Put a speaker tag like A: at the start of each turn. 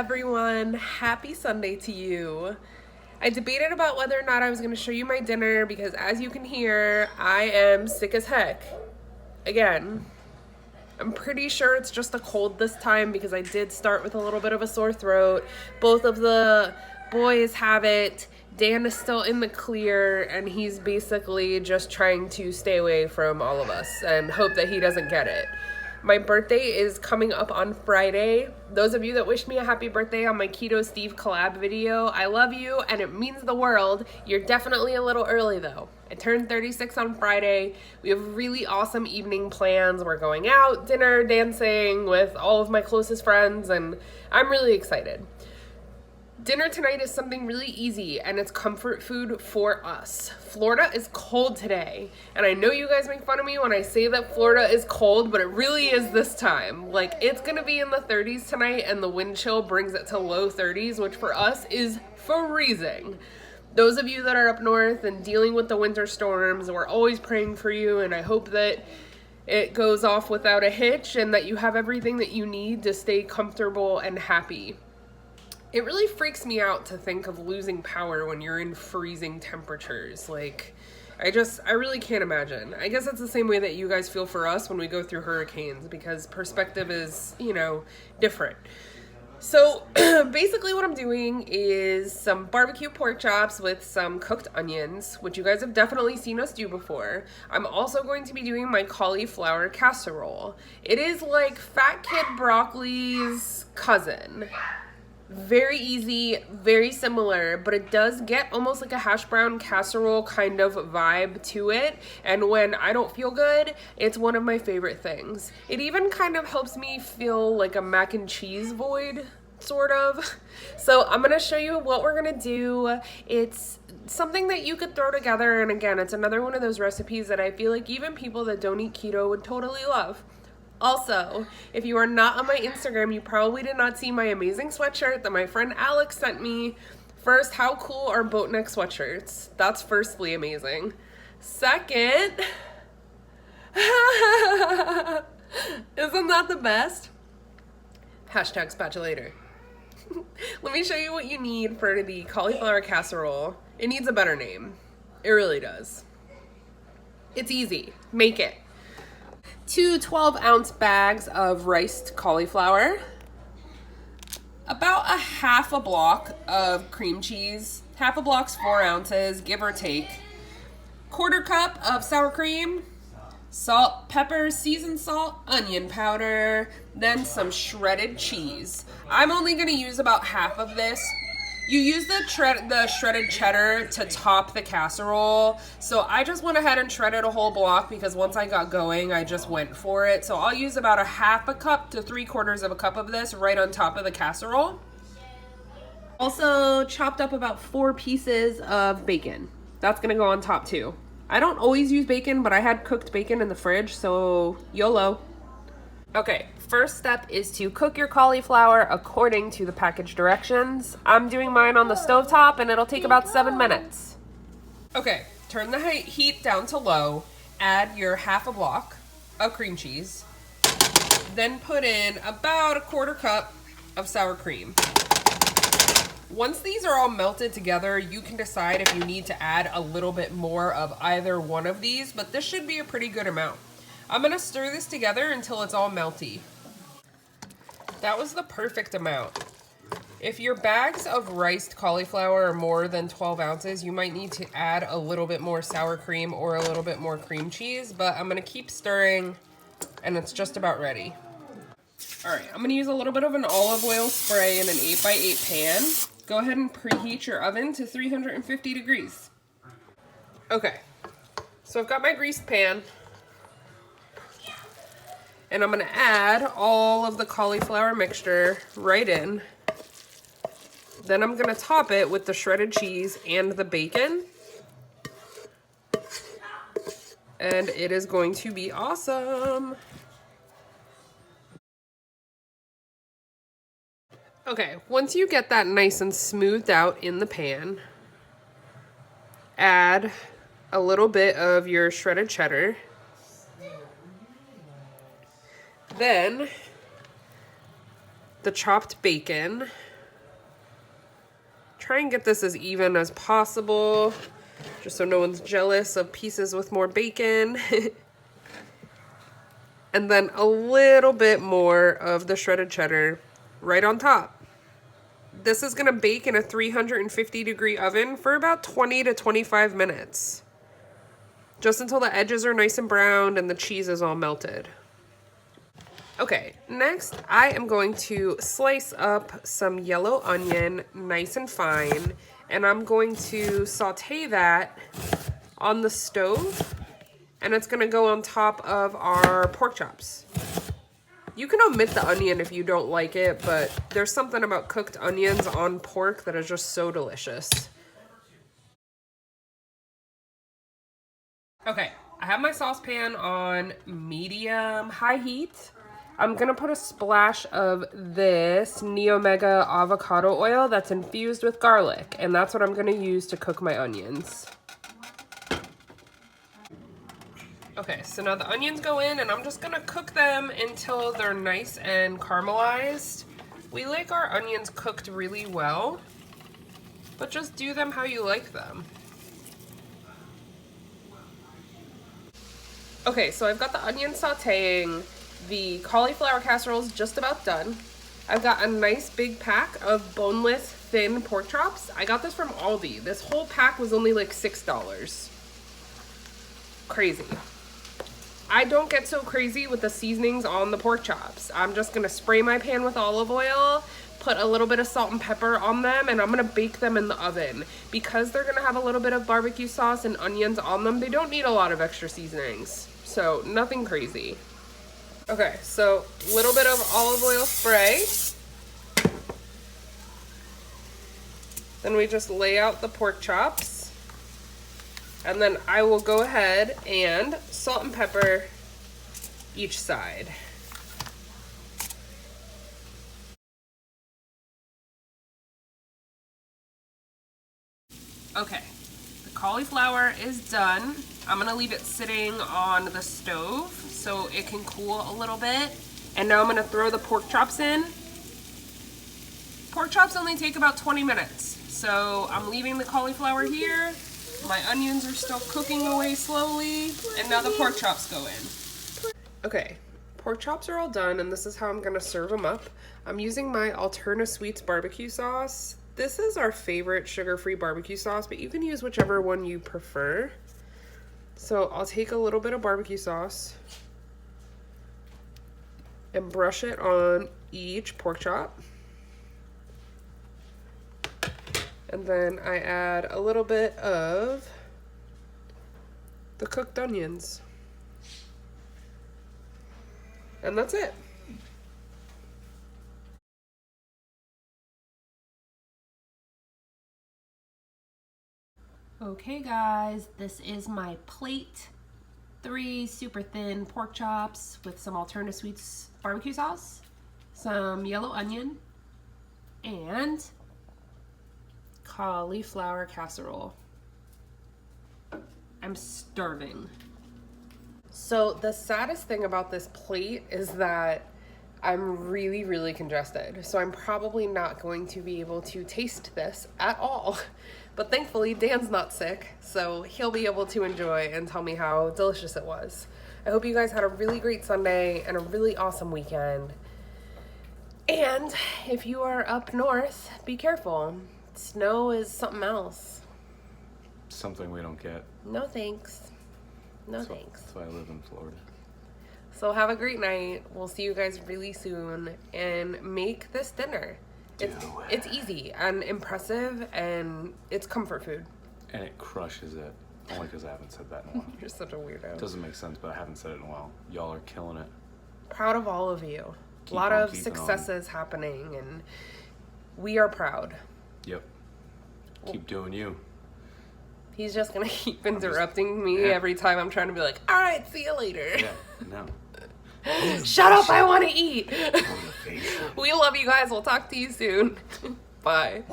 A: everyone. Happy Sunday to you. I debated about whether or not I was going to show you my dinner because, as you can hear, I am sick as heck. Again, I'm pretty sure it's just a cold this time because I did start with a little bit of a sore throat. Both of the boys have it. Dan is still in the clear, and he's basically just trying to stay away from all of us and hope that he doesn't get it. My birthday is coming up on Friday. Those of you that wished me a happy birthday on my Keto Steve collab video, I love you and it means the world. You're definitely a little early though. I turned 36 on Friday. We have really awesome evening plans. We're going out, dinner, dancing with all of my closest friends, and I'm really excited. Dinner tonight is something really easy, and it's comfort food for us. Florida is cold today, and I know you guys make fun of me when I say that Florida is cold, but it really is this time. Like, it's gonna be in the 30s tonight, and the wind chill brings it to low 30s, which for us is freezing. Those of you that are up north and dealing with the winter storms, we're always praying for you, and I hope that it goes off without a hitch and that you have everything that you need to stay comfortable and happy. It really freaks me out to think of losing power when you're in freezing temperatures. Like, I really can't imagine. I guess it's the same way that you guys feel for us when we go through hurricanes, because perspective is, different. So basically what I'm doing is some barbecue pork chops with some cooked onions, which you guys have definitely seen us do before. I'm also going to be doing my cauliflower casserole. It is like Fat Kid Broccoli's cousin. Very easy, very similar, but it does get almost like a hash brown casserole kind of vibe to it. And when I don't feel good, it's one of my favorite things. It even kind of helps me feel like a mac and cheese void, sort of. So I'm gonna show you what we're gonna do. It's something that you could throw together, and again, it's another one of those recipes that I feel like even people that don't eat keto would totally love. Also, if you are not on my Instagram, you probably did not see my amazing sweatshirt that my friend Alex sent me. First, how cool are boat neck sweatshirts? That's firstly amazing. Second, isn't that the best? Hashtag Spatulator. Let me show you what you need for the cauliflower casserole. It needs a better name. It really does. It's easy. Make it. 2 12-ounce bags of riced cauliflower, about a half a block of cream cheese, half a block's 4 ounces, give or take, 1/4 cup of sour cream, salt, pepper, seasoned salt, onion powder, then some shredded cheese. I'm only going to use about half of this. You use the shredded cheddar to top the casserole, so I just went ahead and shredded a whole block because once I got going, I just went for it. So I'll use about a half a cup to 3/4 of a cup of this right on top of the casserole. Also chopped up about 4 pieces of bacon. That's gonna go on top too. I don't always use bacon, but I had cooked bacon in the fridge, so YOLO. Okay, first step is to cook your cauliflower according to the package directions. I'm doing mine on the stovetop, and it'll take about 7 minutes. Okay, turn the heat down to low, add your half a block of cream cheese, then put in about a 1/4 cup of sour cream. Once these are all melted together, you can decide if you need to add a little bit more of either one of these, but this should be a pretty good amount. I'm gonna stir this together until it's all melty. That was the perfect amount. If your bags of riced cauliflower are more than 12 ounces, you might need to add a little bit more sour cream or a little bit more cream cheese, but I'm gonna keep stirring and it's just about ready. All right, I'm gonna use a little bit of an olive oil spray in an 8x8 pan. Go ahead and preheat your oven to 350 degrees. Okay, so I've got my greased pan, and I'm gonna add all of the cauliflower mixture right in. Then I'm gonna top it with the shredded cheese and the bacon. And it is going to be awesome. Okay, once you get that nice and smoothed out in the pan, add a little bit of your shredded cheddar. Then the chopped bacon, Try and get this as even as possible, just so no one's jealous of pieces with more bacon. And then a little bit more of the shredded cheddar right on top. This is gonna bake in a 350-degree oven for about 20 to 25 minutes. Just until the edges are nice and browned and the cheese is all melted. Okay, next I am going to slice up some yellow onion nice and fine, and I'm going to saute that on the stove, and it's gonna go on top of our pork chops. You can omit the onion if you don't like it, but there's something about cooked onions on pork that is just so delicious. Okay, I have my saucepan on medium-high heat. I'm gonna put a splash of this Neomega avocado oil that's infused with garlic, and that's what I'm gonna use to cook my onions. Okay, so now the onions go in, and I'm just gonna cook them until they're nice and caramelized. We like our onions cooked really well, but just do them how you like them. Okay, so I've got the onion sauteing. The cauliflower casserole is just about done. I've got a nice big pack of boneless thin pork chops. I got this from Aldi. This whole pack was only like $6. Crazy. I don't get so crazy with the seasonings on the pork chops. I'm just gonna spray my pan with olive oil, put a little bit of salt and pepper on them, and I'm gonna bake them in the oven. Because they're gonna have a little bit of barbecue sauce and onions on them, they don't need a lot of extra seasonings. So nothing crazy. Okay, so a little bit of olive oil spray. Then we just lay out the pork chops. And then I will go ahead and salt and pepper each side. Okay, the cauliflower is done. I'm gonna leave it sitting on the stove so it can cool a little bit. And now I'm gonna throw the pork chops in. Pork chops only take about 20 minutes. So I'm leaving the cauliflower here. My onions are still cooking away slowly. And now the pork chops go in. Okay, pork chops are all done, and this is how I'm gonna serve them up. I'm using my Alterna Sweets barbecue sauce. This is our favorite sugar-free barbecue sauce, but you can use whichever one you prefer. So I'll take a little bit of barbecue sauce and brush it on each pork chop. And then I add a little bit of the cooked onions. And that's it. Okay guys, this is my plate. 3 super thin pork chops with some Alterna Sweets barbecue sauce, some yellow onion, and cauliflower casserole. I'm starving. So the saddest thing about this plate is that I'm really, really congested. So I'm probably not going to be able to taste this at all. But thankfully, Dan's not sick, so he'll be able to enjoy and tell me how delicious it was. I hope you guys had a really great Sunday and a really awesome weekend. And if you are up north, be careful. Snow is something else.
B: Something we don't get.
A: No thanks. No thanks.
B: That's why I live in Florida.
A: So have a great night. We'll see you guys really soon. And make this dinner. It's easy and impressive, and it's comfort food.
B: And it crushes it. Only because I haven't said that in a while.
A: You're such a weirdo.
B: It doesn't make sense, but I haven't said it in a while. Y'all are killing it.
A: Proud of all of you. A lot of successes happening, and we are proud.
B: Yep. Keep doing you.
A: He's just going to keep interrupting me every time I'm trying to be like, all right, see you later.
B: Yeah, no.
A: Shut up, I want to eat. We love you guys. We'll talk to you soon. Bye.